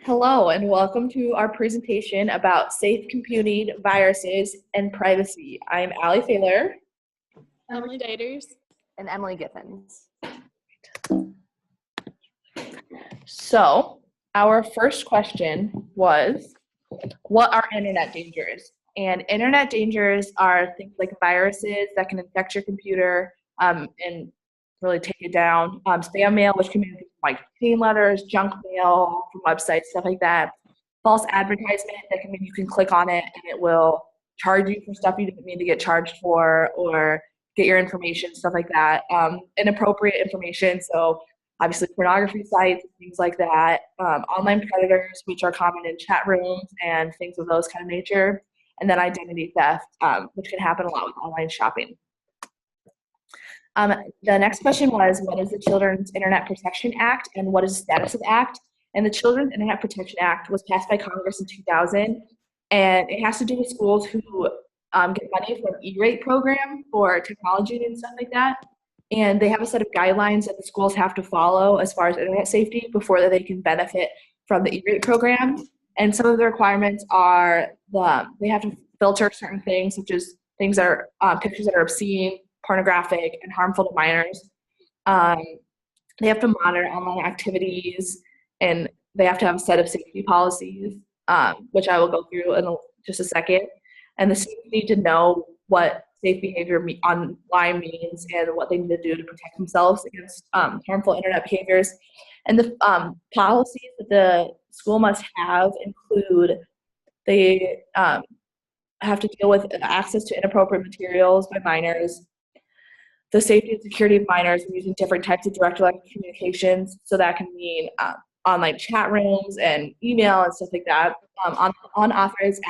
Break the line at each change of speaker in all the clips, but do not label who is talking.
Hello, and welcome to our presentation about safe computing, viruses, and privacy. I'm Failor.
Emilie Dieters.
And Emilie Githens.
So, our first question was, what are internet dangers? And internet dangers are things like viruses that can infect your computer and really take it down. Spam mail, which can be like chain letters, junk mail from websites, stuff like that. False advertisement that can mean you can click on it and it will charge you for stuff you didn't mean to get charged for, or get your information, stuff like that. Inappropriate information, so obviously pornography sites, things like that. Online predators, which are common in chat rooms and things of those kind of nature. And then identity theft, which can happen a lot with online shopping. The next question was, what is the Children's Internet Protection Act and what is the status of the act? And the Children's Internet Protection Act was passed by Congress in 2000, and it has to do with schools who get money from E-rate program for technology and stuff like that. And they have a set of guidelines that the schools have to follow as far as internet safety before they can benefit from the E-rate program. And some of the requirements are they have to filter certain things, such as things that are pictures that are obscene, pornographic, and harmful to minors. They have to monitor online activities, and they have to have a set of safety policies, which I will go through in just a second. And the students need to know what safe behavior online means and what they need to do to protect themselves against harmful internet behaviors. And the policies that the school must have include they have to deal with access to inappropriate materials by minors, the safety and security of minors using different types of direct electronic communications. So that can mean online chat rooms and email and stuff like that. Unauthorized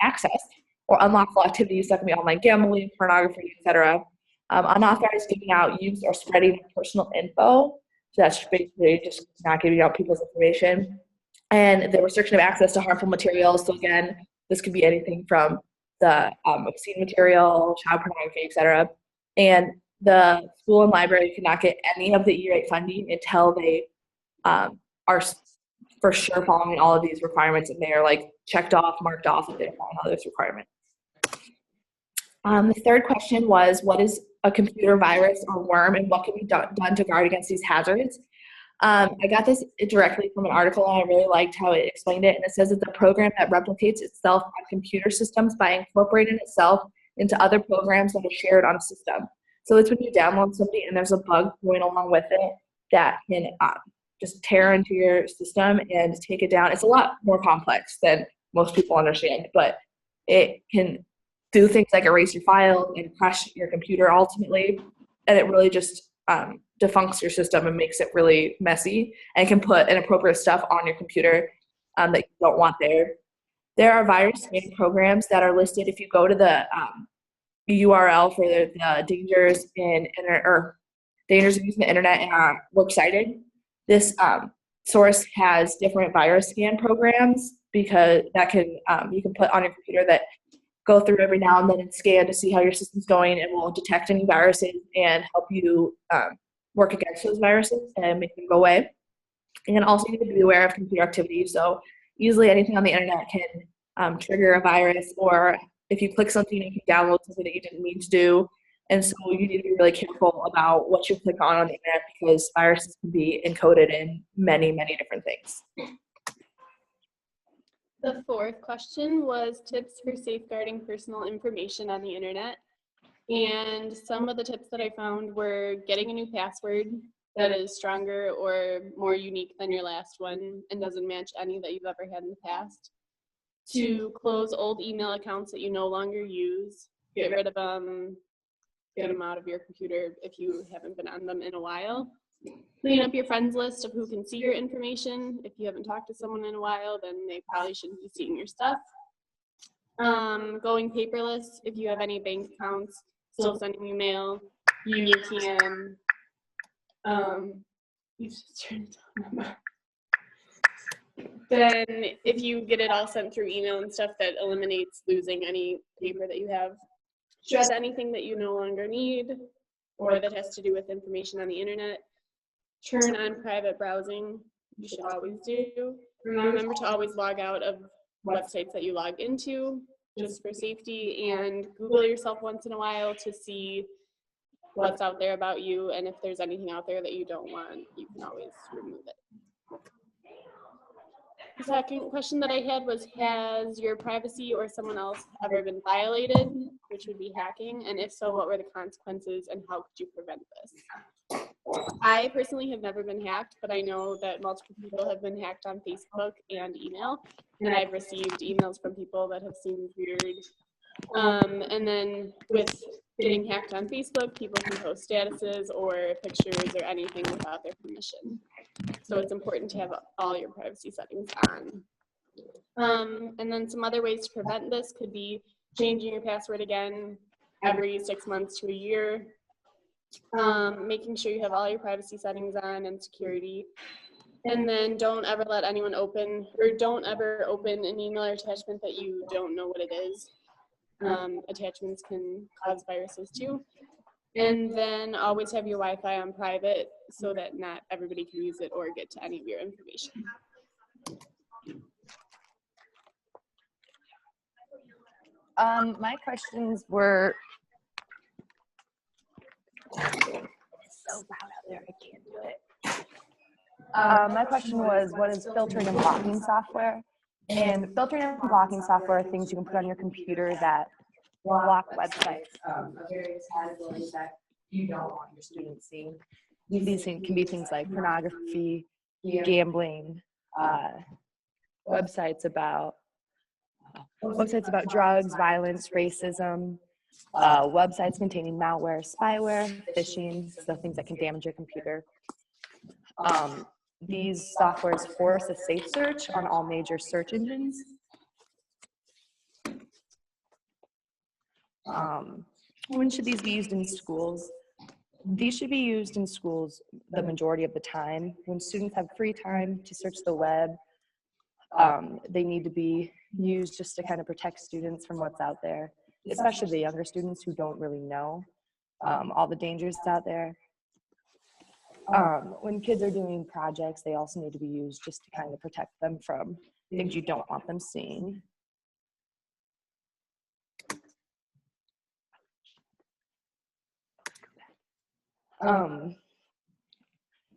access or unlawful activities that can be online gambling, pornography, etc. Unauthorized giving out, use, or spreading of personal info. So that's basically just not giving out people's information. And the restriction of access to harmful materials. So again, this could be anything from the obscene material, child pornography, etc. And the school and library cannot get any of the E-rate funding until they are for sure following all of these requirements, and they are like checked off, marked off if they're following all those requirements. The third question was, what is a computer virus or worm, and what can be done to guard against these hazards? I got this directly from an article, and I really liked how it explained it. And it says it's a program that replicates itself on computer systems by incorporating itself into other programs that are shared on a system. So it's when you download something and there's a bug going along with it that can just tear into your system and take it down. It's a lot more complex than most people understand, but it can do things like erase your file and crash your computer ultimately, and it really just defuncts your system and makes it really messy, and can put inappropriate stuff on your computer that you don't want there. There are virus scanning programs that are listed. If you go to the URL for the dangers in dangers of using the internet and are works cited, this source has different virus scan programs because that can you can put on your computer that go through every now and then and scan to see how your system's going, and will detect any viruses and help you work against those viruses and make them go away. And also you need to be aware of computer activity. So easily anything on the internet can trigger a virus, or if you click something, you can download something that you didn't mean to do. And so you need to be really careful about what you click on the internet, because viruses can be encoded in many, many different things.
The fourth question was tips for safeguarding personal information on the internet. And some of the tips that I found were getting a new password that is stronger or more unique than your last one and doesn't match any that you've ever had in the past. To close old email accounts that you no longer use, get rid of them, get them out of your computer if you haven't been on them in a while. Clean up your friends list of who can see your information. If you haven't talked to someone in a while, then they probably shouldn't be seeing your stuff. Going paperless. If you have any bank accounts still sending you mail, you can you just turn it on. Then if you get it all sent through email and stuff, that eliminates losing any paper that you have. Shred anything that you no longer need or that has to do with information on the internet. Turn on private browsing. you should always do. Remember to always log out of websites that you log into, just for safety, and Google yourself once in a while to see what's out there about you, and if there's anything out there that you don't want, you can always remove it. The second question that I had was, has your privacy or someone else ever been violated, which would be hacking, and if so, what were the consequences and how could you prevent this? I personally have never been hacked, but I know that multiple people have been hacked on Facebook and email, and I've received emails from people that have seemed weird. And then with getting hacked on Facebook, people can post statuses or pictures or anything without their permission. So it's important to have all your privacy settings on. And then some other ways to prevent this could be changing your password again every 6 months to a year, making sure you have all your privacy settings on and security. And then don't ever let anyone open, or don't ever open an email or attachment that you don't know what it is. Attachments can cause viruses too. And then always have your Wi-Fi on private so that not everybody can use it or get to any of your information.
My questions were, it's so loud out there, I can't do it. My question was, what is filtering and blocking software? And filtering and blocking software are things you can put on your computer that block websites of various categories that you don't want your students seeing. These can be things like pornography, gambling, websites about drugs, violence, racism, websites containing malware, spyware, phishing, so things that can damage your computer. These softwares force a safe search on all major search engines. When should these be used in schools? These should be used in schools the majority of the time. When students have free time to search the web, they need to be used just to kind of protect students from what's out there, especially the younger students who don't really know all the dangers out there. When kids are doing projects, they also need to be used just to kind of protect them from things you don't want them seeing.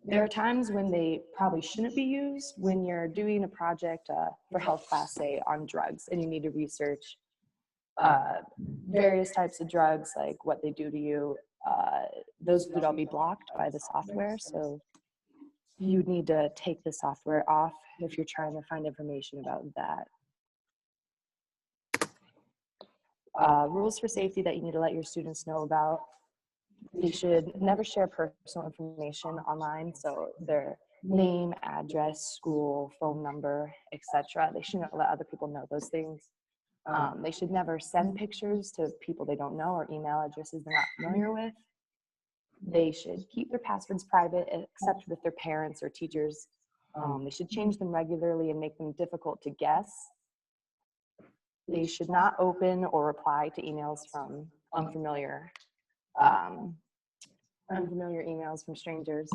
There are times when they probably shouldn't be used. When you're doing a project for health class, say, on drugs, and you need to research various types of drugs, like what they do to you, those would all be blocked by the software. So you need to take the software off if you're trying to find information about that. Rules for safety that you need to let your students know about. They should never share personal information online, so their name, address, school, phone number, etc. They shouldn't let other people know those things. They should never send pictures to people they don't know or email addresses they're not familiar with. They should keep their passwords private, except with their parents or teachers. They should change them regularly and make them difficult to guess. They should not open or reply to emails from unfamiliar emails from strangers,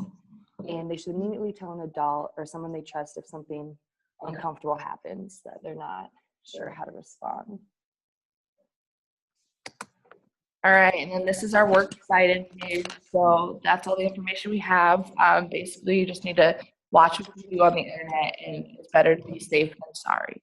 and they should immediately tell an adult or someone they trust if something uncomfortable happens that they're not sure how to respond.
All right, and then this is our works cited page. So that's all the information we have. Basically, you just need to watch what you do on the internet, and it's better to be safe than sorry.